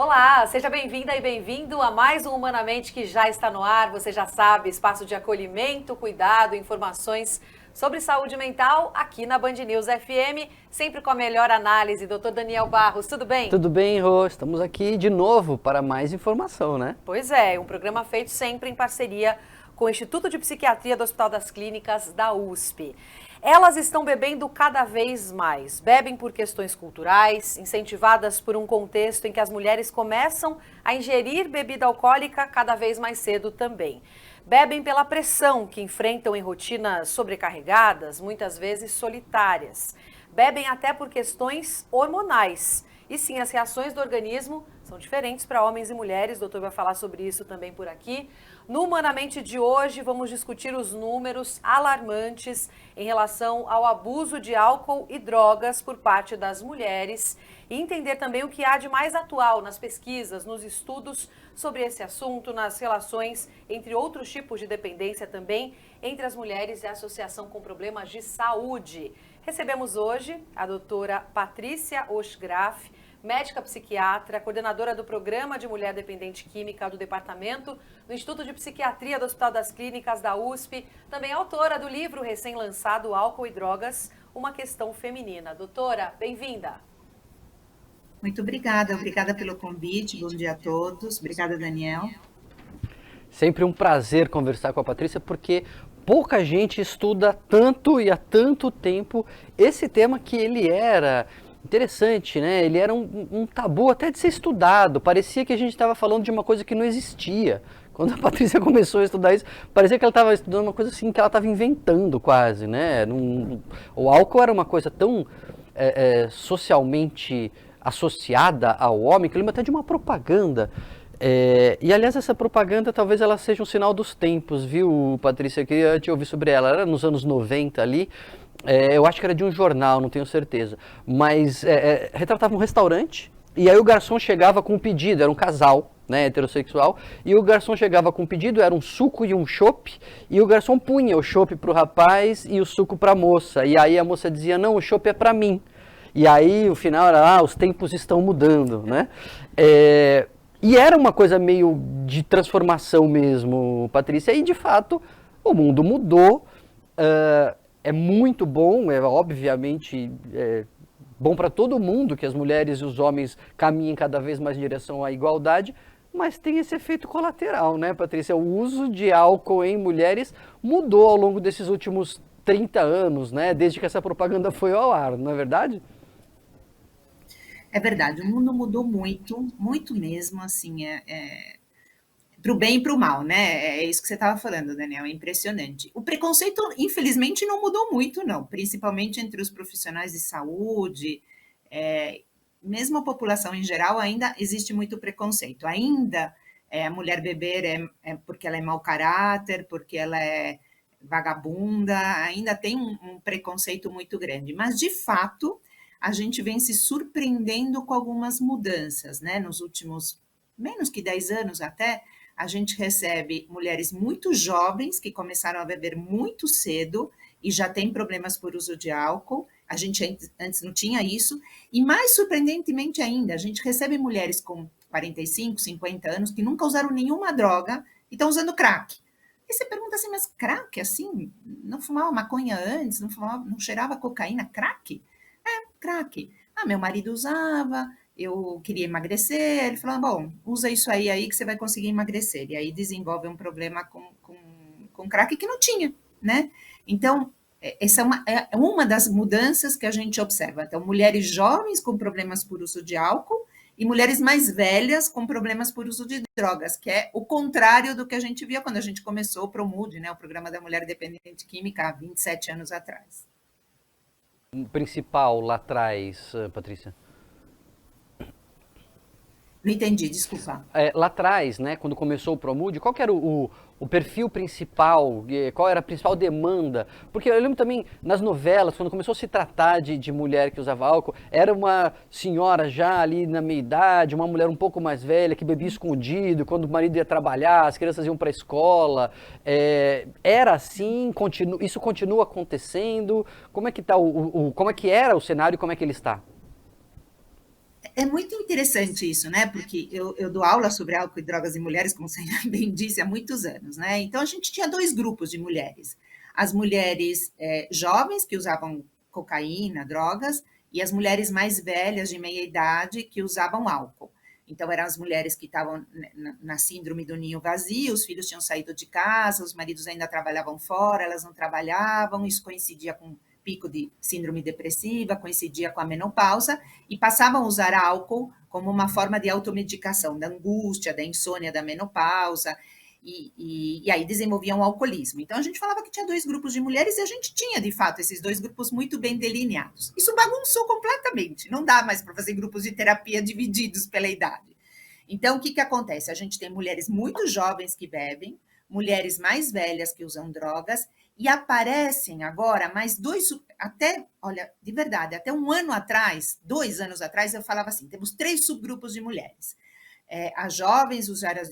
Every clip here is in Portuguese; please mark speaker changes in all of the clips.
Speaker 1: Olá, seja bem-vinda e bem-vindo a mais um Humanamente que já está no ar. Você já sabe, espaço de acolhimento, cuidado, informações sobre saúde mental aqui na Band News FM, sempre com a melhor análise. Doutor Daniel Barros, tudo bem?
Speaker 2: Tudo bem, Rô? Estamos aqui de novo para mais informação, né?
Speaker 1: Pois é, um programa feito sempre em parceria com o Instituto de Psiquiatria do Hospital das Clínicas da USP. Elas estão bebendo cada vez mais. Bebem por questões culturais, incentivadas por um contexto em que as mulheres começam a ingerir bebida alcoólica cada vez mais cedo também. Bebem pela pressão que enfrentam em rotinas sobrecarregadas, muitas vezes solitárias. Bebem até por questões hormonais. E sim, as reações do organismo são diferentes para homens e mulheres. O doutor vai falar sobre isso também por aqui. No Humanamente de hoje, vamos discutir os números alarmantes em relação ao abuso de álcool e drogas por parte das mulheres e entender também o que há de mais atual nas pesquisas, nos estudos sobre esse assunto, nas relações entre outros tipos de dependência também entre as mulheres e a associação com problemas de saúde. Recebemos hoje a doutora Patrícia Oshgraf, médica psiquiatra, coordenadora do Programa de Mulher Dependente Química do Departamento do Instituto de Psiquiatria do Hospital das Clínicas da USP, também autora do livro recém-lançado Álcool e Drogas, uma questão feminina. Doutora, bem-vinda.
Speaker 3: Muito obrigada pelo convite, bom dia a todos, obrigada Daniel.
Speaker 2: Sempre um prazer conversar com a Patrícia, porque pouca gente estuda tanto e há tanto tempo esse tema que ele era interessante, né? Ele era um tabu até de ser estudado, parecia que a gente estava falando de uma coisa que não existia. Quando a Patrícia começou a estudar isso, parecia que ela estava estudando uma coisa assim, que ela estava inventando quase, né? O álcool era uma coisa tão socialmente associada ao homem, que eu lembro até de uma propaganda. E aliás, essa propaganda talvez ela seja um sinal dos tempos, viu, Patrícia? Eu queria te ouvir sobre ela. Era nos anos 90 ali. Eu acho que era de um jornal, não tenho certeza. Mas retratava um restaurante e aí o garçom chegava com um pedido, era um casal, né, heterossexual, e o garçom chegava com um pedido, era um suco e um chopp, e o garçom punha o chopp pro rapaz e o suco pra moça. E aí a moça dizia, não, o chopp é pra mim. E aí o final era, os tempos estão mudando, né? E era uma coisa meio de transformação mesmo, Patrícia, e de fato o mundo mudou. É muito bom, obviamente bom para todo mundo que as mulheres e os homens caminhem cada vez mais em direção à igualdade, mas tem esse efeito colateral, né, Patrícia? O uso de álcool em mulheres mudou ao longo desses últimos 30 anos, né, desde que essa propaganda foi ao ar, não é verdade?
Speaker 3: É verdade, o mundo mudou muito, muito mesmo, assim, para o bem e para o mal, né? É isso que você estava falando, Daniel, é impressionante. O preconceito, infelizmente, não mudou muito, não, principalmente entre os profissionais de saúde, mesmo a população em geral, ainda existe muito preconceito. Ainda a mulher beber é porque ela é mau caráter, porque ela é vagabunda, ainda tem um preconceito muito grande, mas de fato a gente vem se surpreendendo com algumas mudanças, né? Nos últimos menos que 10 anos até, a gente recebe mulheres muito jovens que começaram a beber muito cedo e já tem problemas por uso de álcool. A gente antes não tinha isso. E mais surpreendentemente ainda, a gente recebe mulheres com 45, 50 anos que nunca usaram nenhuma droga e estão usando crack. E você pergunta assim, mas crack, assim, não fumava maconha antes, não cheirava cocaína, crack? Crack. Ah, meu marido usava, eu queria emagrecer, ele falou, bom, usa isso aí que você vai conseguir emagrecer. E aí desenvolve um problema com crack que não tinha, né? Então, essa é uma das mudanças que a gente observa. Então, mulheres jovens com problemas por uso de álcool e mulheres mais velhas com problemas por uso de drogas, que é o contrário do que a gente via quando a gente começou o ProMUD, né, o Programa da Mulher Dependente Química, há 27 anos atrás.
Speaker 2: O principal lá atrás, Patrícia?
Speaker 3: Não entendi, desculpa.
Speaker 2: Lá atrás, né, quando começou o ProMUD, qual que era o perfil principal, qual era a principal demanda? Porque eu lembro também, nas novelas, quando começou a se tratar de mulher que usava álcool, era uma senhora já ali na meia-idade, uma mulher um pouco mais velha, que bebia escondido, quando o marido ia trabalhar, as crianças iam para a escola. Era assim? Isso continua acontecendo? Como é que tá como é que era o cenário e como é que ele está?
Speaker 3: É muito interessante isso, né? Porque eu dou aula sobre álcool e drogas em mulheres, como você bem disse, há muitos anos, né? Então a gente tinha dois grupos de mulheres: as mulheres jovens que usavam cocaína, drogas, e as mulheres mais velhas de meia idade que usavam álcool. Então eram as mulheres que estavam na síndrome do ninho vazio, os filhos tinham saído de casa, os maridos ainda trabalhavam fora, elas não trabalhavam, isso coincidia com pico de síndrome depressiva, coincidia com a menopausa, e passavam a usar álcool como uma forma de automedicação da angústia, da insônia, da menopausa, e aí desenvolviam o alcoolismo. Então a gente falava que tinha dois grupos de mulheres e a gente tinha, de fato, esses dois grupos muito bem delineados. Isso bagunçou completamente, não dá mais para fazer grupos de terapia divididos pela idade. Então, o que acontece? A gente tem mulheres muito jovens que bebem, mulheres mais velhas que usam drogas, e aparecem agora mais dois, até, olha, de verdade, até um ano atrás, 2 anos atrás, eu falava assim: temos 3 subgrupos de mulheres. As jovens usuárias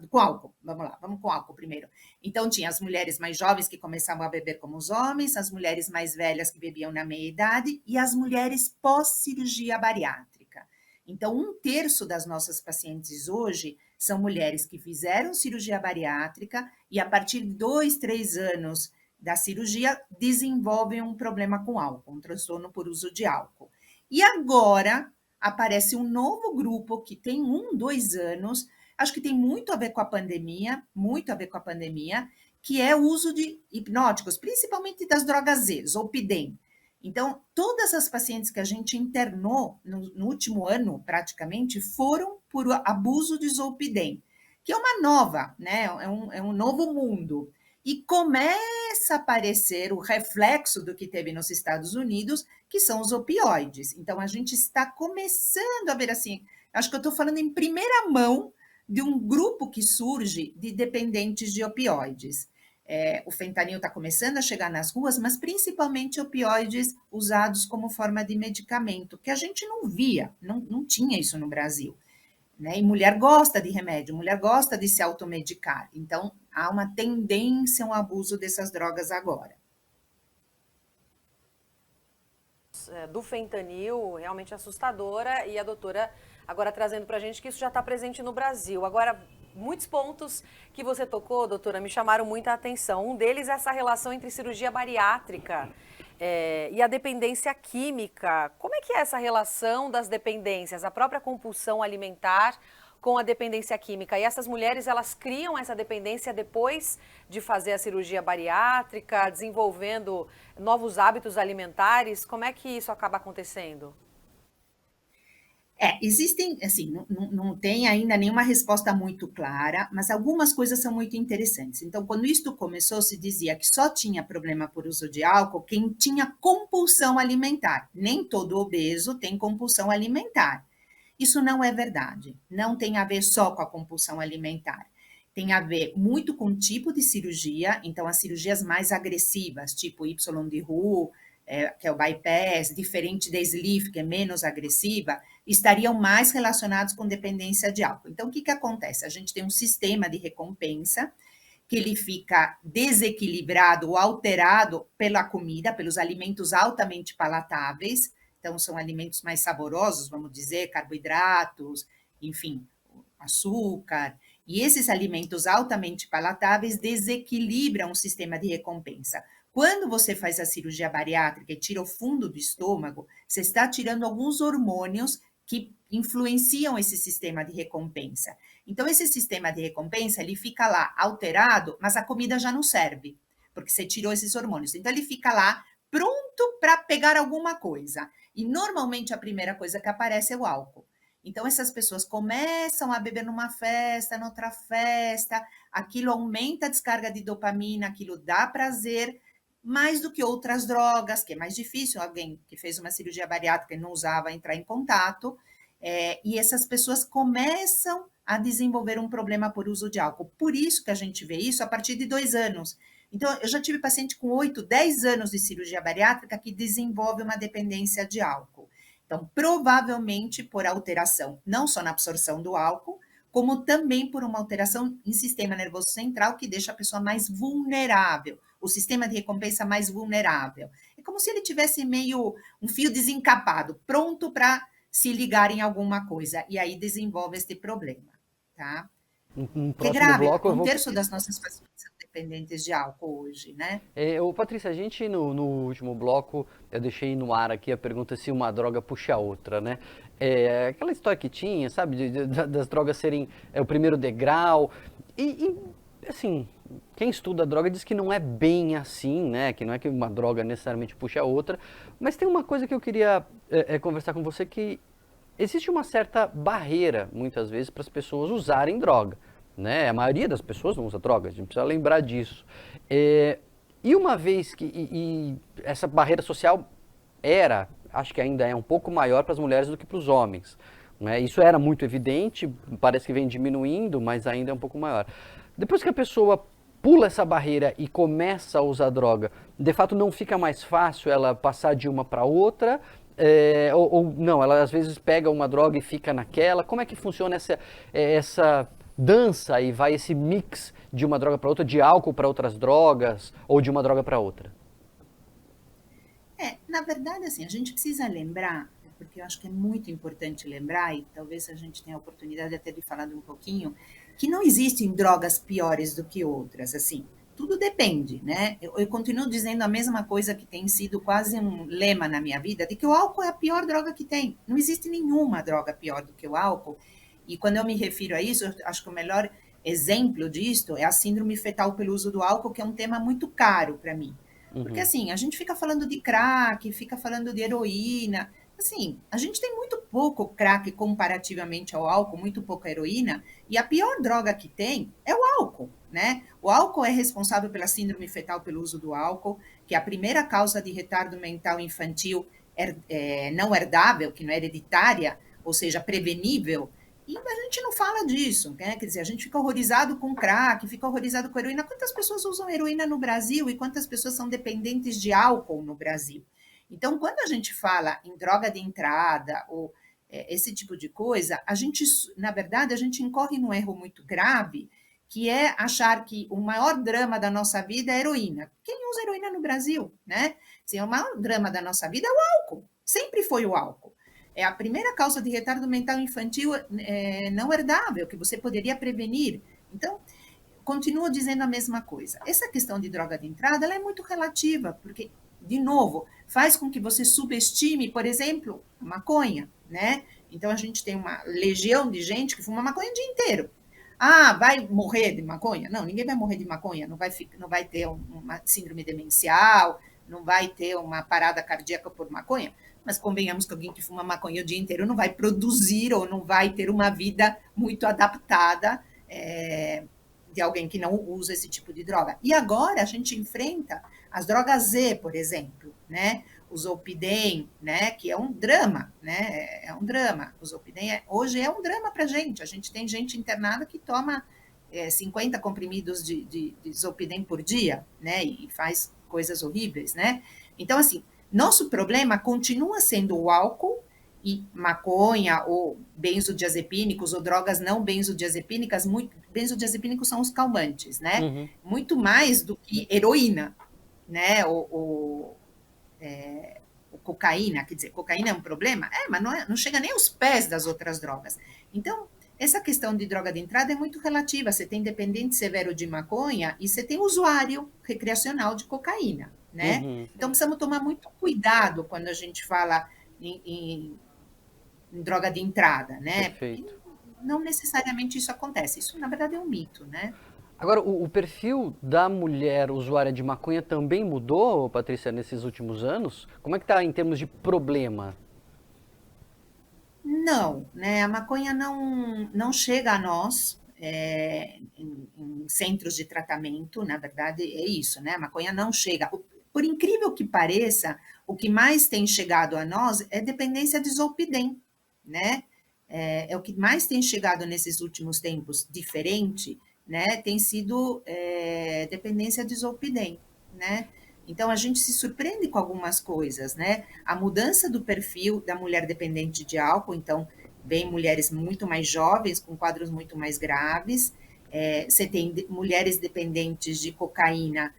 Speaker 3: com álcool, vamos lá, vamos com álcool primeiro. Então, tinha as mulheres mais jovens que começavam a beber como os homens, as mulheres mais velhas que bebiam na meia-idade e as mulheres pós-cirurgia bariátrica. Então, 1/3 das nossas pacientes hoje são mulheres que fizeram cirurgia bariátrica e, a partir de 2, 3 anos da cirurgia, desenvolvem um problema com álcool, um transtorno por uso de álcool. E agora aparece um novo grupo que tem 1, 2 anos, acho que tem muito a ver com a pandemia, que é o uso de hipnóticos, principalmente das drogas Z, Zolpidem. Então, todas as pacientes que a gente internou no último ano, praticamente, foram por abuso de Zolpidem, que é uma nova, né? É um novo mundo. E começa a aparecer o reflexo do que teve nos Estados Unidos, que são os opioides. Então, a gente está começando a ver assim, acho que eu estou falando em primeira mão de um grupo que surge de dependentes de opioides. O fentanil está começando a chegar nas ruas, mas principalmente opioides usados como forma de medicamento, que a gente não via, não tinha isso no Brasil. Né? E mulher gosta de remédio, mulher gosta de se automedicar. Então, há uma tendência a um abuso dessas drogas agora.
Speaker 1: Do fentanil, realmente assustadora, e a doutora agora trazendo para a gente que isso já está presente no Brasil. Agora, muitos pontos que você tocou, doutora, me chamaram muita atenção. Um deles é essa relação entre cirurgia bariátrica e a dependência química. Como é que é essa relação das dependências, a própria compulsão alimentar com a dependência química? E essas mulheres, elas criam essa dependência depois de fazer a cirurgia bariátrica, desenvolvendo novos hábitos alimentares? Como é que isso acaba acontecendo?
Speaker 3: Existem, assim, não tem ainda nenhuma resposta muito clara, mas algumas coisas são muito interessantes. Então, quando isto começou, se dizia que só tinha problema por uso de álcool quem tinha compulsão alimentar. Nem todo obeso tem compulsão alimentar. Isso não é verdade. Não tem a ver só com a compulsão alimentar. Tem a ver muito com o tipo de cirurgia. Então, as cirurgias mais agressivas, tipo Y de Roux, que é o bypass, diferente da sleeve, que é menos agressiva, estariam mais relacionados com dependência de álcool. Então, o que acontece? A gente tem um sistema de recompensa que ele fica desequilibrado ou alterado pela comida, pelos alimentos altamente palatáveis. Então, são alimentos mais saborosos, vamos dizer, carboidratos, enfim, açúcar. E esses alimentos altamente palatáveis desequilibram o sistema de recompensa. Quando você faz a cirurgia bariátrica e tira o fundo do estômago, você está tirando alguns hormônios que influenciam esse sistema de recompensa. Então, esse sistema de recompensa, ele fica lá alterado, mas a comida já não serve, porque você tirou esses hormônios. Então, ele fica lá pronto para pegar alguma coisa. E, normalmente, a primeira coisa que aparece é o álcool. Então, essas pessoas começam a beber numa festa, noutra festa, aquilo aumenta a descarga de dopamina, aquilo dá prazer, mais do que outras drogas, que é mais difícil alguém que fez uma cirurgia bariátrica e não usava entrar em contato, e essas pessoas começam a desenvolver um problema por uso de álcool. Por isso que a gente vê isso a partir de 2 anos. Então, eu já tive paciente com 8, 10 anos de cirurgia bariátrica que desenvolve uma dependência de álcool. Então, provavelmente por alteração, não só na absorção do álcool, como também por uma alteração em sistema nervoso central que deixa a pessoa mais vulnerável, o sistema de recompensa mais vulnerável. É como se ele tivesse meio um fio desencapado, pronto para se ligarem a alguma coisa, e aí desenvolve este problema, tá?
Speaker 2: No
Speaker 3: Que é
Speaker 2: próximo
Speaker 3: grave,
Speaker 2: bloco eu
Speaker 3: um
Speaker 2: vou.
Speaker 3: terço das nossas pacientes são dependentes de álcool hoje, né?
Speaker 2: Patrícia, a gente no último bloco, eu deixei no ar aqui a pergunta se uma droga puxa a outra, né? Aquela história que tinha, sabe, das drogas serem o primeiro degrau. Assim, quem estuda a droga diz que não é bem assim, né? Que não é que uma droga necessariamente puxa a outra. Mas tem uma coisa que eu queria conversar com você que existe uma certa barreira, muitas vezes, para as pessoas usarem droga. Né? A maioria das pessoas não usa droga, a gente precisa lembrar disso. E uma vez que essa barreira social acho que ainda é um pouco maior para as mulheres do que para os homens. Né? Isso era muito evidente, parece que vem diminuindo, mas ainda é um pouco maior. Depois que a pessoa pula essa barreira e começa a usar droga, de fato não fica mais fácil ela passar de uma para outra, ou não, ela às vezes pega uma droga e fica naquela. Como é que funciona essa dança e vai esse mix de uma droga para outra, de álcool para outras drogas, ou de uma droga para outra?
Speaker 3: Na verdade, assim, a gente precisa lembrar, porque eu acho que é muito importante lembrar, e talvez a gente tenha a oportunidade até de falar um pouquinho, que não existem drogas piores do que outras, assim, tudo depende, né? Eu continuo dizendo a mesma coisa que tem sido quase um lema na minha vida, de que o álcool é a pior droga que tem. Não existe nenhuma droga pior do que o álcool. E quando eu me refiro a isso, eu acho que o melhor exemplo disto é a síndrome fetal pelo uso do álcool, que é um tema muito caro para mim. Porque
Speaker 2: Uhum.
Speaker 3: assim, a gente fica falando de crack, fica falando de heroína. Assim, a gente tem muito pouco crack comparativamente ao álcool, muito pouca heroína, e a pior droga que tem é o álcool, né? O álcool é responsável pela síndrome fetal pelo uso do álcool, que é a primeira causa de retardo mental infantil não herdável, que não é hereditária, ou seja, prevenível. E a gente não fala disso, né? Quer dizer, a gente fica horrorizado com crack, fica horrorizado com heroína. Quantas pessoas usam heroína no Brasil e quantas pessoas são dependentes de álcool no Brasil? Então, quando a gente fala em droga de entrada ou esse tipo de coisa, a gente, na verdade, a gente incorre num erro muito grave, que é achar que o maior drama da nossa vida é a heroína. Quem usa heroína no Brasil, né? Assim, o maior drama da nossa vida é o álcool. Sempre foi o álcool. É a primeira causa de retardo mental infantil não herdável, que você poderia prevenir. Então, continuo dizendo a mesma coisa. Essa questão de droga de entrada, ela é muito relativa, porque, de novo, faz com que você subestime, por exemplo, a maconha, né? Então, a gente tem uma legião de gente que fuma maconha o dia inteiro. Ah, vai morrer de maconha? Não, ninguém vai morrer de maconha, não vai ter uma síndrome demencial, não vai ter uma parada cardíaca por maconha, mas convenhamos que alguém que fuma maconha o dia inteiro não vai produzir ou não vai ter uma vida muito adaptada de alguém que não usa esse tipo de droga. E agora a gente enfrenta as drogas Z, por exemplo, né? O Zolpidem, né? Que é um drama, né? É um drama. O Zolpidem hoje é um drama para a gente. A gente tem gente internada que toma 50 comprimidos de Zolpidem por dia, né? E faz coisas horríveis, né? Então, assim, nosso problema continua sendo o álcool e maconha ou benzodiazepínicos ou drogas não benzodiazepínicas. Benzodiazepínicos são os calmantes, né?
Speaker 2: Uhum.
Speaker 3: Muito mais do que heroína, né? O cocaína, quer dizer, cocaína é um problema? Mas não chega nem aos pés das outras drogas. Então, essa questão de droga de entrada é muito relativa. Você tem dependente severo de maconha e você tem usuário recreacional de cocaína, né?
Speaker 2: Uhum.
Speaker 3: Então, precisamos tomar muito cuidado quando a gente fala em droga de entrada, né? Porque
Speaker 2: Perfeito.
Speaker 3: não necessariamente isso acontece. Isso, na verdade, é um mito, né?
Speaker 2: Agora, o perfil da mulher usuária de maconha também mudou, Patrícia, nesses últimos anos? Como é que está em termos de problema?
Speaker 3: Não, né? A maconha não chega a nós em centros de tratamento, na verdade é isso, né? A maconha não chega. Por incrível que pareça, o que mais tem chegado a nós é dependência de Zolpidem, né? É o que mais tem chegado nesses últimos tempos, diferente, né? Tem sido dependência de Zolpidem, né? Então a gente se surpreende com algumas coisas, né? A mudança do perfil da mulher dependente de álcool, então vem mulheres muito mais jovens, com quadros muito mais graves. Você tem mulheres dependentes de cocaína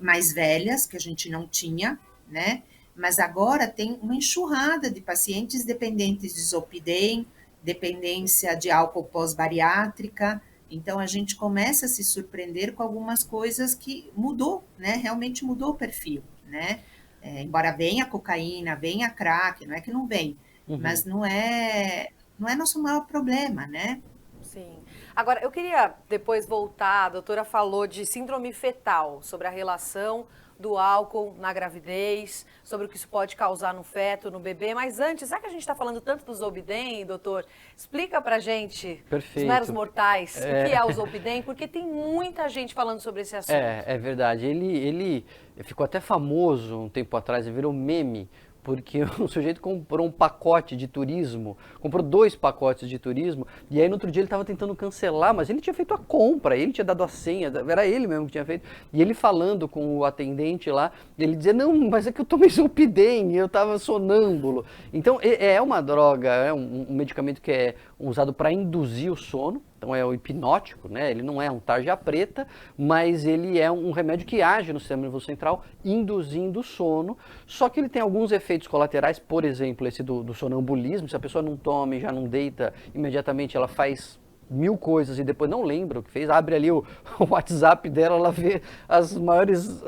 Speaker 3: mais velhas, que a gente não tinha, né? mas agora tem uma enxurrada de pacientes dependentes de Zolpidem, dependência de álcool pós-bariátrica. Então, a gente começa a se surpreender com algumas coisas que mudou, né? Realmente mudou o perfil, né? Embora venha a cocaína, venha a crack, não é que não vem,
Speaker 2: Uhum.
Speaker 3: mas não é nosso maior problema, né?
Speaker 1: Sim. Agora, eu queria depois voltar, a doutora falou de síndrome fetal, sobre a relação do álcool na gravidez, sobre o que isso pode causar no feto, no bebê, mas antes, já que a gente está falando tanto do Zolpidem, doutor, explica pra gente, os meros
Speaker 2: Perfeito.
Speaker 1: mortais, o que
Speaker 2: É,
Speaker 1: é o Zolpidem, porque tem muita gente falando sobre esse assunto.
Speaker 2: é verdade. Ele ficou até famoso um tempo atrás, ele virou meme, porque o sujeito comprou um pacote de turismo, comprou 2 pacotes de turismo, e aí no outro dia ele estava tentando cancelar, mas ele tinha feito a compra, ele tinha dado a senha, era ele mesmo que tinha feito, e ele falando com o atendente lá, ele dizia, não, mas é que eu tomei Zolpidem, eu estava sonâmbulo. Então é uma droga, é um medicamento que é usado para induzir o sono, então é o hipnótico, né? Ele não é um tarja preta, mas ele é um remédio que age no sistema nervoso central, induzindo o sono. Só que ele tem alguns efeitos colaterais, por exemplo, esse do sonambulismo. Se a pessoa não toma e já não deita, imediatamente ela faz 1000 coisas e depois não lembra o que fez, abre ali o, o WhatsApp dela, ela vê as maiores,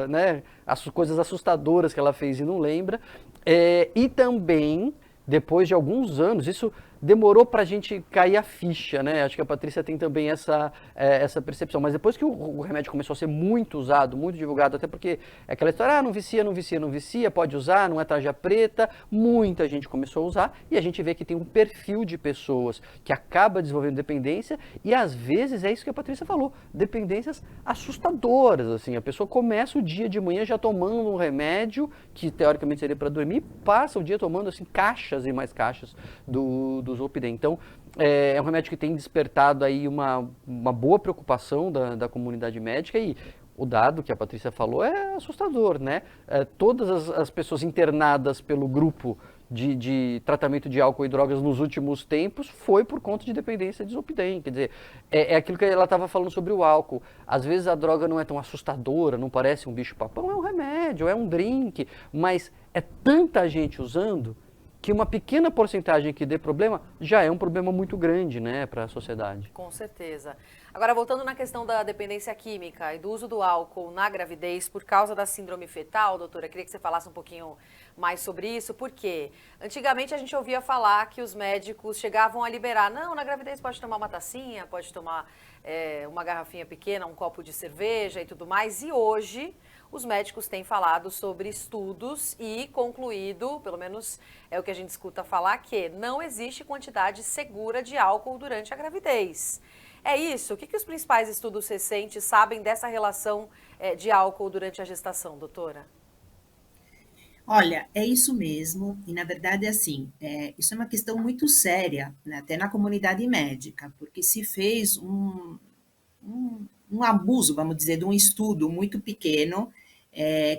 Speaker 2: né, as coisas assustadoras que ela fez e não lembra. E também, depois de alguns anos, isso demorou para a gente cair a ficha, né? Acho que a Patrícia tem também essa percepção. Mas depois que o remédio começou a ser muito usado, muito divulgado, até porque é aquela história, não vicia, não vicia, não vicia, pode usar, não é tarja preta, muita gente começou a usar e a gente vê que tem um perfil de pessoas que acaba desenvolvendo dependência e às vezes é isso que a Patrícia falou, dependências assustadoras, assim, a pessoa começa o dia de manhã já tomando um remédio que teoricamente seria para dormir e passa o dia tomando assim caixas e mais caixas do Zolpidem. Então, é um remédio que tem despertado aí uma boa preocupação da comunidade médica e o dado que a Patrícia falou é assustador, né? Todas as pessoas internadas pelo grupo de tratamento de álcool e drogas nos últimos tempos foi por conta de dependência de Zolpidem. Quer dizer, é aquilo que ela estava falando sobre o álcool. Às vezes a droga não é tão assustadora, não parece um bicho-papão, é um remédio, é um drink, mas é tanta gente usando que uma pequena porcentagem que dê problema já é um problema muito grande, né, para a sociedade.
Speaker 1: Com certeza. Agora, voltando na questão da dependência química e do uso do álcool na gravidez por causa da síndrome fetal, doutora, queria que você falasse um pouquinho mais sobre isso, porque antigamente a gente ouvia falar que os médicos chegavam a liberar, não, na gravidez pode tomar uma tacinha, pode tomar uma garrafinha pequena, um copo de cerveja e tudo mais, e hoje os médicos têm falado sobre estudos e concluído, pelo menos é o que a gente escuta falar, que não existe quantidade segura de álcool durante a gravidez. É isso? O que os principais estudos recentes sabem dessa relação de álcool durante a gestação, doutora?
Speaker 3: Olha, é isso mesmo, e na verdade, assim, isso é uma questão muito séria, né, até na comunidade médica, porque se fez um abuso, vamos dizer, de um estudo muito pequeno,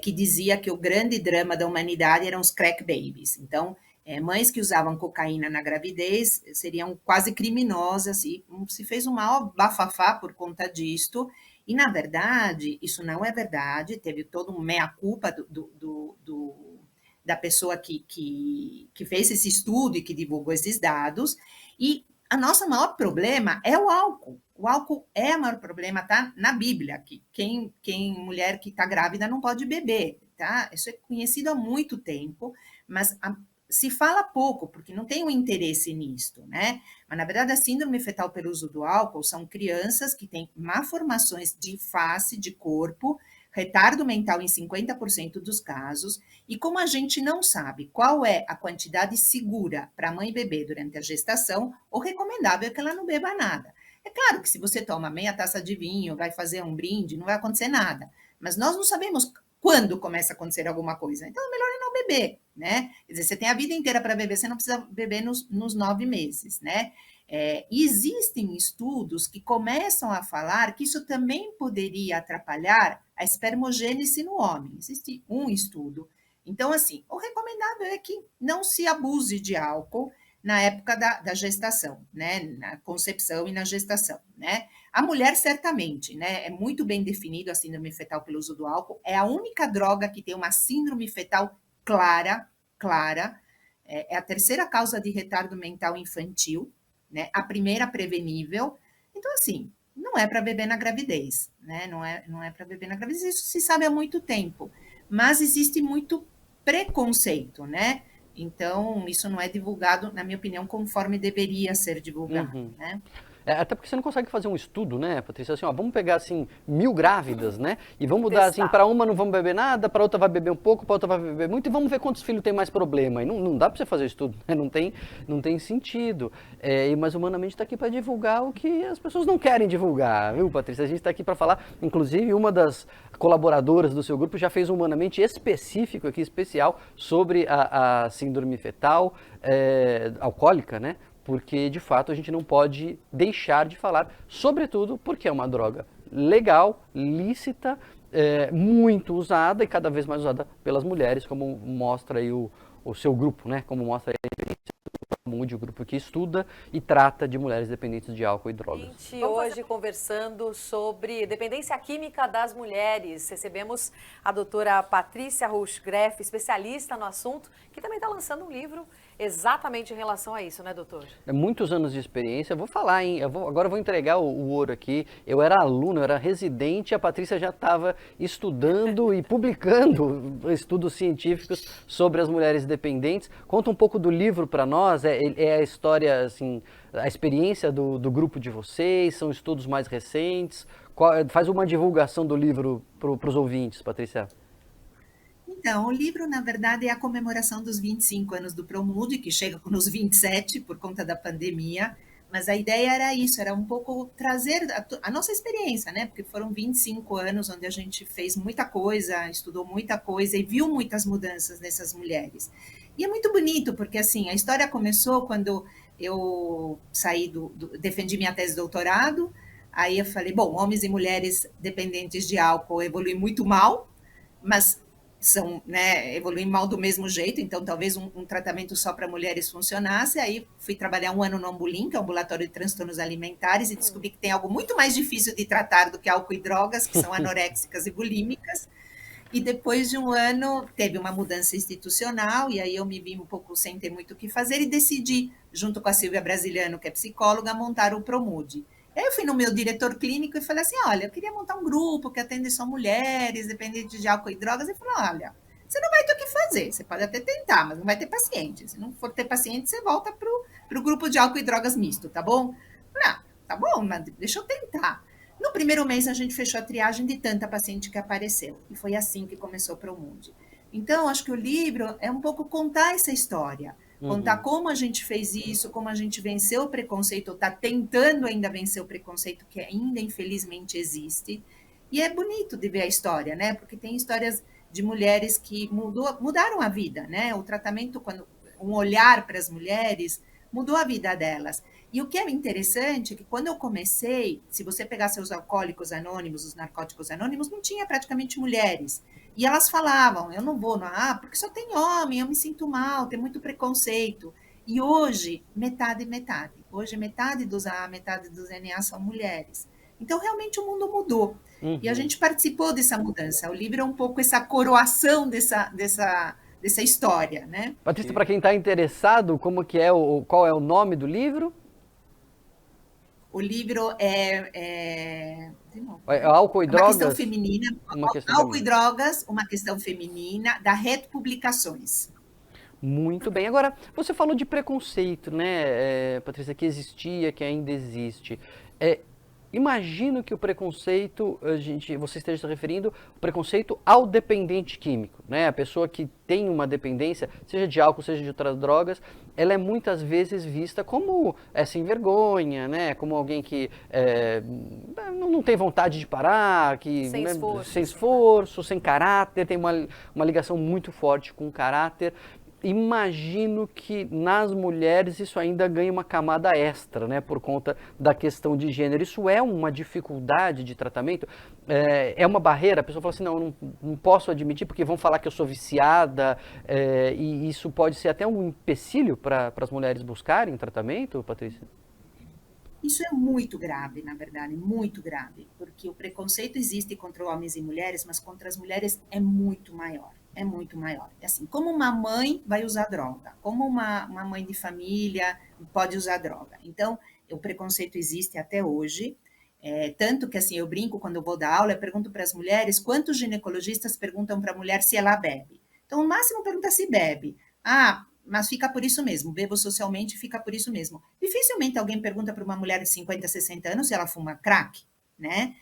Speaker 3: que dizia que o grande drama da humanidade eram os crack babies. Então, mães que usavam cocaína na gravidez seriam quase criminosas, e se fez um maior bafafá por conta disto, e na verdade, isso não é verdade, teve todo um meia-culpa da pessoa que fez esse estudo e que divulgou esses dados, e a nossa maior problema é o álcool. O álcool é o maior problema, tá na Bíblia, que mulher que está grávida não pode beber, tá? Isso é conhecido há muito tempo, mas se fala pouco, porque não tem um interesse nisto, né? Mas, na verdade, a síndrome fetal pelo uso do álcool são crianças que têm malformações de face, de corpo, retardo mental em 50% dos casos, e como a gente não sabe qual é a quantidade segura para a mãe beber durante a gestação, o recomendável é que ela não beba nada. É claro que se você toma meia taça de vinho, vai fazer um brinde, não vai acontecer nada, mas nós não sabemos quando começa a acontecer alguma coisa, então é melhor não beber, né? Quer dizer, você tem a vida inteira para beber, você não precisa beber nos 9 meses, né? E existem estudos que começam a falar que isso também poderia atrapalhar a espermogênese no homem. Existe um estudo. Então, assim, o recomendável é que não se abuse de álcool na época da gestação, né? Na concepção e na gestação, né? A mulher, certamente, né? É muito bem definido a síndrome fetal pelo uso do álcool. É a única droga que tem uma síndrome fetal clara. É a terceira causa de retardo mental infantil, né? A primeira prevenível. Então, assim, não é para beber na gravidez, né? Não é para beber na gravidez, isso se sabe há muito tempo. Mas existe muito preconceito, né? Então, isso não é divulgado, na minha opinião, conforme deveria ser divulgado,
Speaker 2: Uhum.
Speaker 3: né?
Speaker 2: Até porque você não consegue fazer um estudo, né, Patrícia? Assim, ó, vamos pegar assim 1.000 grávidas, né? E vamos dar assim,
Speaker 1: Testar.
Speaker 2: para uma não vamos beber nada, para outra vai beber um pouco, para outra vai beber muito, e vamos ver quantos filhos tem mais problema. E não dá para você fazer estudo, né? Não tem sentido. Mas humanamente está aqui para divulgar o que as pessoas não querem divulgar, viu, Patrícia? A gente está aqui para falar, inclusive, uma das colaboradoras do seu grupo já fez um humanamente específico aqui, especial, sobre a síndrome fetal alcoólica, né? Porque de fato a gente não pode deixar de falar, sobretudo porque é uma droga legal, lícita, muito usada e cada vez mais usada pelas mulheres, como mostra aí o seu grupo, né? Como mostra aí a experiência do Promude, o grupo que estuda e trata de mulheres dependentes de álcool e drogas.
Speaker 1: Gente, hoje conversando sobre dependência química das mulheres. Recebemos a doutora Patrícia Rouch-Greff, especialista no assunto, que também está lançando um livro exatamente em relação a isso, né, doutor?
Speaker 2: Muitos anos de experiência. Eu vou falar, hein? Agora eu vou entregar o ouro aqui. Eu era aluno, eu era residente, a Patrícia já estava estudando e publicando estudos científicos sobre as mulheres dependentes. Conta um pouco do livro para nós. É a história, assim, a experiência do grupo de vocês? São estudos mais recentes? Faz uma divulgação do livro para os ouvintes, Patrícia.
Speaker 3: Então, o livro, na verdade, é a comemoração dos 25 anos do Promude, que chega nos 27 por conta da pandemia, mas a ideia era isso, era um pouco trazer a nossa experiência, né? Porque foram 25 anos onde a gente fez muita coisa, estudou muita coisa e viu muitas mudanças nessas mulheres. E é muito bonito, porque assim, a história começou quando eu saí defendi minha tese de doutorado, aí eu falei, bom, homens e mulheres dependentes de álcool evoluem muito mal, mas são, né, evoluem mal do mesmo jeito, então talvez um tratamento só para mulheres funcionasse. Aí fui trabalhar um ano no Ambulim, que é o ambulatório de transtornos alimentares, e descobri que tem algo muito mais difícil de tratar do que álcool e drogas, que são anoréxicas e bulímicas. E depois de um ano teve uma mudança institucional, e aí eu me vi um pouco sem ter muito o que fazer e decidi, junto com a Silvia Brasiliano, que é psicóloga, montar o Promude. Aí eu fui no meu diretor clínico e falei assim, olha, eu queria montar um grupo que atende só mulheres, dependentes de álcool e drogas. Ele falou, olha, você não vai ter o que fazer, você pode até tentar, mas não vai ter paciente. Se não for ter paciente, você volta para o grupo de álcool e drogas misto, tá bom? Eu falei, tá bom, mas deixa eu tentar. No primeiro mês, a gente fechou a triagem de tanta paciente que apareceu. E foi assim que começou o Promude. Então, acho que o livro é um pouco contar essa história. Contar como a gente fez isso, como a gente venceu o preconceito, está tentando ainda vencer o preconceito que ainda, infelizmente, existe. E é bonito de ver a história, né? Porque tem histórias de mulheres que mudaram a vida, né? O tratamento, um olhar para as mulheres, mudou a vida delas. E o que é interessante é que quando eu comecei, se você pegar seus alcoólicos anônimos, os narcóticos anônimos, não tinha praticamente mulheres. E elas falavam, eu não vou, porque só tem homem, eu me sinto mal, tem muito preconceito. E hoje, metade e metade. Hoje, metade dos A, metade dos NA são mulheres. Então, realmente, o mundo mudou. E a gente participou dessa mudança. O livro é um pouco essa coroação dessa história, né?
Speaker 2: Patrícia, para quem está interessado, qual é o nome do livro?
Speaker 3: O livro
Speaker 2: Álcool e
Speaker 3: uma questão
Speaker 2: drogas?
Speaker 3: feminina,
Speaker 2: Uma questão
Speaker 3: álcool e
Speaker 2: feminina.
Speaker 3: drogas, uma questão feminina, da Red Publicações.
Speaker 2: Muito bem. Agora, você falou de preconceito, né, Patrícia, que existia, que ainda existe. Imagino que o preconceito, você esteja se referindo ao preconceito ao dependente químico, né? A pessoa que tem uma dependência, seja de álcool, seja de outras drogas, ela é muitas vezes vista como sem vergonha, né? Como alguém que não tem vontade de parar, que sem esforço, sem caráter, tem uma ligação muito forte com o caráter. Imagino que nas mulheres isso ainda ganha uma camada extra, né, por conta da questão de gênero. Isso é uma dificuldade de tratamento? É uma barreira? A pessoa fala assim, não posso admitir porque vão falar que eu sou viciada, e isso pode ser até um empecilho para as mulheres buscarem tratamento, Patrícia?
Speaker 3: Isso é muito grave, na verdade, muito grave, porque o preconceito existe contra homens e mulheres, mas contra as mulheres é muito maior. é muito maior. É assim, como uma mãe vai usar droga, como uma mãe de família pode usar droga. Então, o preconceito existe até hoje, tanto que assim, eu brinco quando eu vou dar aula, eu pergunto para as mulheres, quantos ginecologistas perguntam para a mulher se ela bebe? Então, o máximo pergunta se bebe. Ah, mas fica por isso mesmo, bebo socialmente, fica por isso mesmo. Dificilmente alguém pergunta para uma mulher de 50, 60 anos se ela fuma crack, né?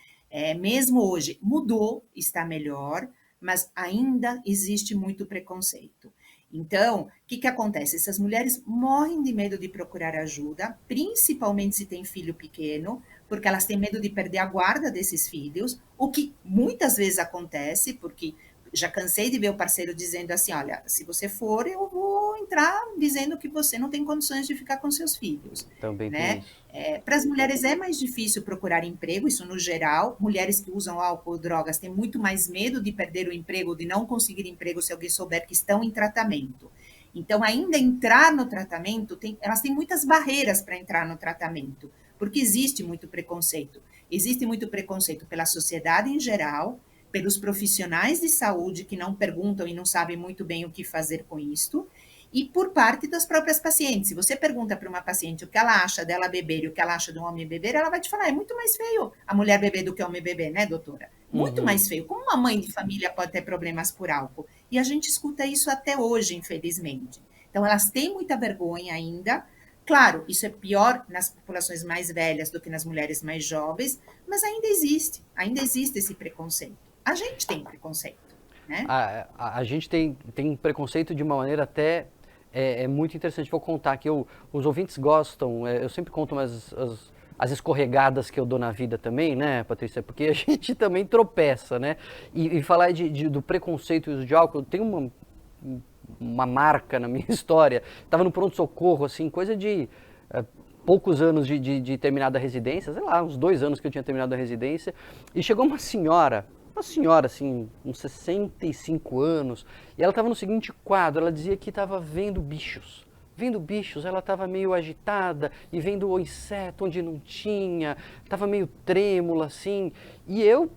Speaker 3: Mesmo hoje, mudou, está melhor, mas ainda existe muito preconceito. Então, o que acontece? Essas mulheres morrem de medo de procurar ajuda, principalmente se tem filho pequeno, porque elas têm medo de perder a guarda desses filhos, o que muitas vezes acontece, porque já cansei de ver o parceiro dizendo assim: olha, se você for, eu vou entrar dizendo que você não tem condições de ficar com seus filhos,
Speaker 2: Também tem
Speaker 3: né?
Speaker 2: isso.
Speaker 3: Para as mulheres é mais difícil procurar emprego, isso no geral. Mulheres que usam álcool ou drogas têm muito mais medo de perder o emprego, de não conseguir emprego se alguém souber que estão em tratamento. Então, ainda entrar no tratamento, elas têm muitas barreiras para entrar no tratamento, porque existe muito preconceito. Existe muito preconceito pela sociedade em geral, pelos profissionais de saúde que não perguntam e não sabem muito bem o que fazer com isto, e por parte das próprias pacientes. Se você pergunta para uma paciente o que ela acha dela beber e o que ela acha do homem beber, ela vai te falar: é muito mais feio a mulher beber do que o homem beber, né, doutora? Muito
Speaker 2: Uhum.
Speaker 3: mais feio. Como uma mãe de família pode ter problemas por álcool? E a gente escuta isso até hoje, infelizmente. Então, elas têm muita vergonha ainda. Claro, isso é pior nas populações mais velhas do que nas mulheres mais jovens, mas ainda existe esse preconceito. A gente tem preconceito, né?
Speaker 2: A gente tem preconceito de uma maneira até muito interessante. Vou contar que os ouvintes gostam, eu sempre conto as escorregadas que eu dou na vida também, né, Patrícia? Porque a gente também tropeça, né? E falar do preconceito e uso de álcool, tem uma marca na minha história. Estava no pronto-socorro, assim, coisa de poucos anos de terminada a residência, sei lá, uns 2 anos que eu tinha terminado a residência, e chegou uma senhora assim, uns 65 anos, e ela estava no seguinte quadro, ela dizia que estava vendo bichos. Vendo bichos, ela estava meio agitada e vendo o inseto onde não tinha, estava meio trêmula assim, e eu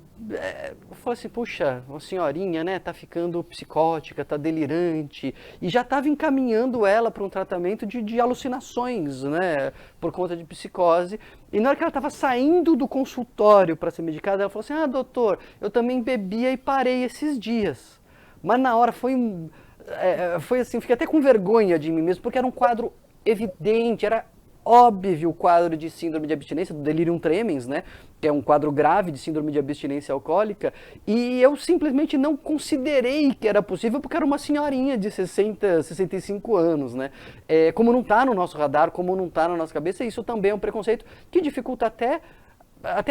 Speaker 2: falei assim: puxa, uma senhorinha, né, tá ficando psicótica, tá delirante, e já estava encaminhando ela para um tratamento de alucinações, né, por conta de psicose. E na hora que ela estava saindo do consultório para ser medicada, ela falou assim: ah, doutor, eu também bebia e parei esses dias. Mas na hora foi assim, fiquei até com vergonha de mim mesmo, porque era um quadro evidente, era óbvio o quadro de síndrome de abstinência, do delirium tremens, né? Que é um quadro grave de síndrome de abstinência alcoólica, e eu simplesmente não considerei que era possível, porque era uma senhorinha de 60, 65 anos, né? Como não está no nosso radar, como não está na nossa cabeça, isso também é um preconceito que dificulta até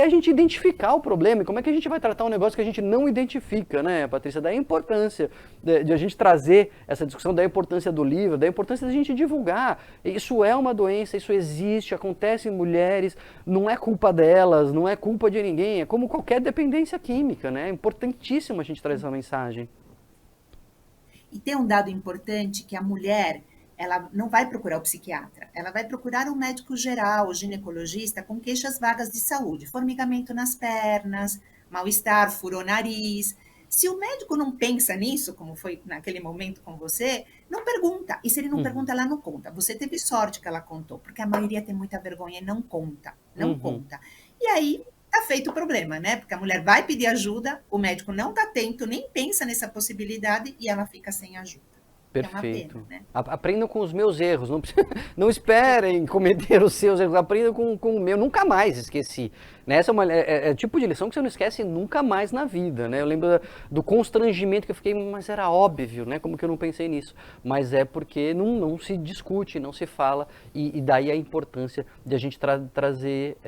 Speaker 2: a gente identificar o problema. E como é que a gente vai tratar um negócio que a gente não identifica, né, Patrícia? Daí a importância de a gente trazer essa discussão, da importância do livro, da importância da gente divulgar. Isso é uma doença, isso existe, acontece em mulheres, não é culpa delas, não é culpa de ninguém, é como qualquer dependência química, né? É importantíssimo a gente trazer essa mensagem.
Speaker 3: E tem um dado importante que a mulher, ela não vai procurar o psiquiatra, ela vai procurar o médico geral, o ginecologista, com queixas vagas de saúde, formigamento nas pernas, mal-estar, furou nariz. Se o médico não pensa nisso, como foi naquele momento com você, não pergunta. E se ele não
Speaker 2: Uhum,
Speaker 3: pergunta, ela não conta. Você teve sorte que ela contou, porque a maioria tem muita vergonha e não conta, não
Speaker 2: uhum.
Speaker 3: conta. E aí tá feito o problema, né? Porque a mulher vai pedir ajuda, o médico não tá atento, nem pensa nessa possibilidade e ela fica sem ajuda. É uma pena,
Speaker 2: Perfeito.
Speaker 3: né?
Speaker 2: Aprendam com os meus erros, não esperem cometer os seus erros, aprendam com o meu. Nunca mais esqueci. Né? Essa é o tipo de lição que você não esquece nunca mais na vida. Né? Eu lembro do constrangimento que eu fiquei, mas era óbvio, né? Como que eu não pensei nisso? Mas é porque não se discute, não se fala, e daí a importância de a gente trazer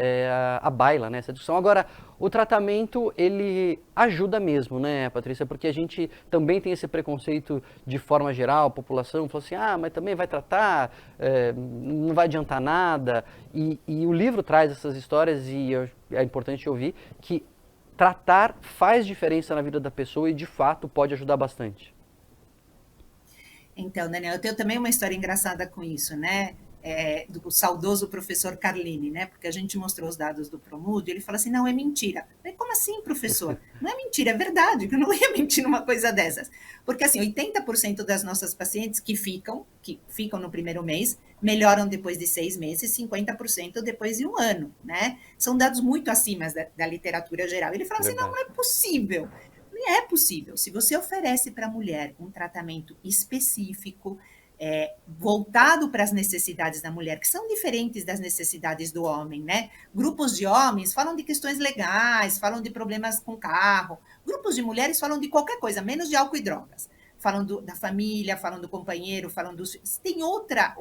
Speaker 2: a baila, né? Essa discussão. Agora, o tratamento, ele ajuda mesmo, né, Patrícia? Porque a gente também tem esse preconceito de forma geral, a população fala assim: ah, mas também vai tratar, não vai adiantar nada. E o livro traz essas histórias, e é importante ouvir que tratar faz diferença na vida da pessoa e, de fato, pode ajudar bastante.
Speaker 3: Então, Daniel, eu tenho também uma história engraçada com isso, né? do saudoso professor Carlini, né? Porque a gente mostrou os dados do Promude, ele fala assim, não, é mentira. Eu falei, como assim, professor? Não é mentira, é verdade, que eu não ia mentir numa coisa dessas. Porque, assim, 80% das nossas pacientes que ficam no primeiro mês, melhoram depois de 6 meses, 50% depois de 1 ano, né? São dados muito acima da literatura geral. Ele fala assim, não é possível. É possível. Se você oferece para a mulher um tratamento específico, voltado para as necessidades da mulher, que são diferentes das necessidades do homem, né? Grupos de homens falam de questões legais, falam de problemas com carro. Grupos de mulheres falam de qualquer coisa, menos de álcool e drogas. Falam da família, falam do companheiro, falam dos... Tem outra...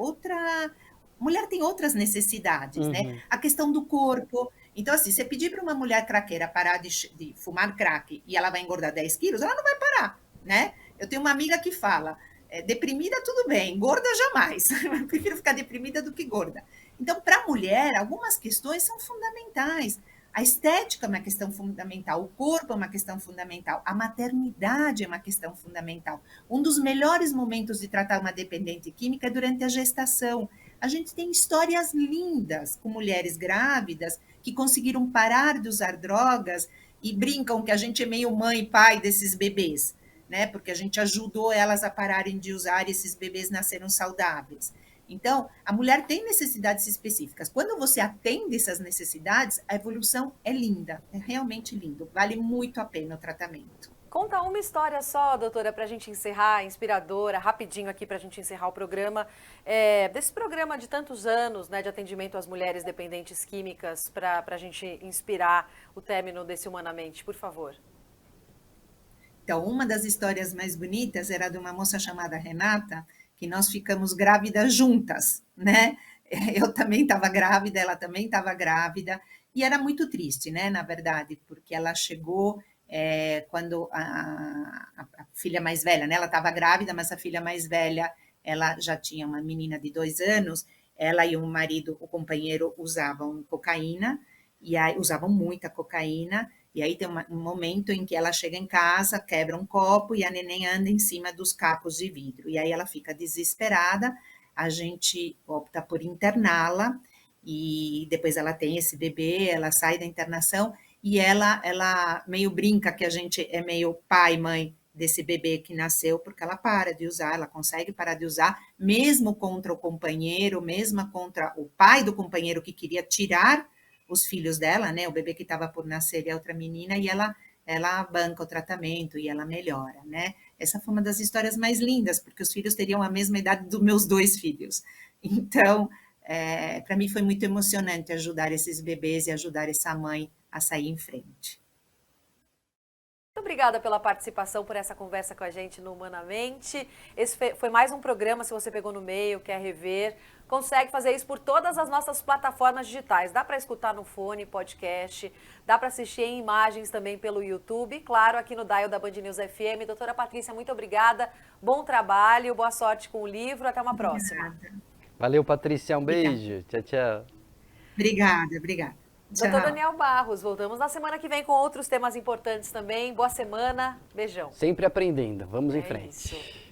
Speaker 3: Mulher tem outras necessidades, né? A questão do corpo. Então, assim, você pedir para uma mulher craqueira parar de fumar crack e ela vai engordar 10 quilos, ela não vai parar, né? Eu tenho uma amiga que fala, deprimida tudo bem, gorda jamais. Eu prefiro ficar deprimida do que gorda. Então, para a mulher, algumas questões são fundamentais. A estética é uma questão fundamental, o corpo é uma questão fundamental, a maternidade é uma questão fundamental. Um dos melhores momentos de tratar uma dependente química é durante a gestação. A gente tem histórias lindas com mulheres grávidas que conseguiram parar de usar drogas e brincam que a gente é meio mãe e pai desses bebês, né? Porque a gente ajudou elas a pararem de usar e esses bebês nasceram saudáveis. Então, a mulher tem necessidades específicas. Quando você atende essas necessidades, a evolução é linda, é realmente lindo. Vale muito a pena o tratamento.
Speaker 1: Conta uma história só, doutora, para a gente encerrar, inspiradora, rapidinho aqui para a gente encerrar o programa. Desse programa de tantos anos, né, de atendimento às mulheres dependentes químicas, para a gente inspirar o término desse Humanamente, por favor.
Speaker 3: Então, uma das histórias mais bonitas era de uma moça chamada Renata, que nós ficamos grávidas juntas, né? Eu também estava grávida, ela também estava grávida, e era muito triste, né, na verdade, porque ela chegou quando a filha mais velha, né, ela estava grávida, mas a filha mais velha, ela já tinha uma menina de 2 anos, ela e o marido, o companheiro, usavam cocaína, e aí usavam muita cocaína, e aí tem um momento em que ela chega em casa, quebra um copo e a neném anda em cima dos cacos de vidro. E aí ela fica desesperada, a gente opta por interná-la e depois ela tem esse bebê, ela sai da internação e ela meio brinca que a gente é meio pai, mãe desse bebê que nasceu, porque ela para de usar, ela consegue parar de usar, mesmo contra o companheiro, mesmo contra o pai do companheiro que queria tirar os filhos dela, né, o bebê que estava por nascer e a outra menina, e ela banca o tratamento e ela melhora, né. Essa foi uma das histórias mais lindas, porque os filhos teriam a mesma idade dos meus 2 filhos. Então, para mim foi muito emocionante ajudar esses bebês e ajudar essa mãe a sair em frente.
Speaker 1: Muito obrigada pela participação, por essa conversa com a gente no Humanamente. Esse foi mais um programa, se você pegou no meio, quer rever, consegue fazer isso por todas as nossas plataformas digitais. Dá para escutar no fone, podcast, dá para assistir em imagens também pelo YouTube, claro, aqui no Dial da Band News FM. Doutora Patrícia, muito obrigada, bom trabalho, boa sorte com o livro, até uma próxima.
Speaker 2: Valeu, Patrícia, um beijo, tchau, tchau.
Speaker 3: Obrigada.
Speaker 1: Doutor Daniel Barros, voltamos na semana que vem com outros temas importantes também. Boa semana, beijão.
Speaker 2: Sempre aprendendo, vamos em frente.
Speaker 1: Isso.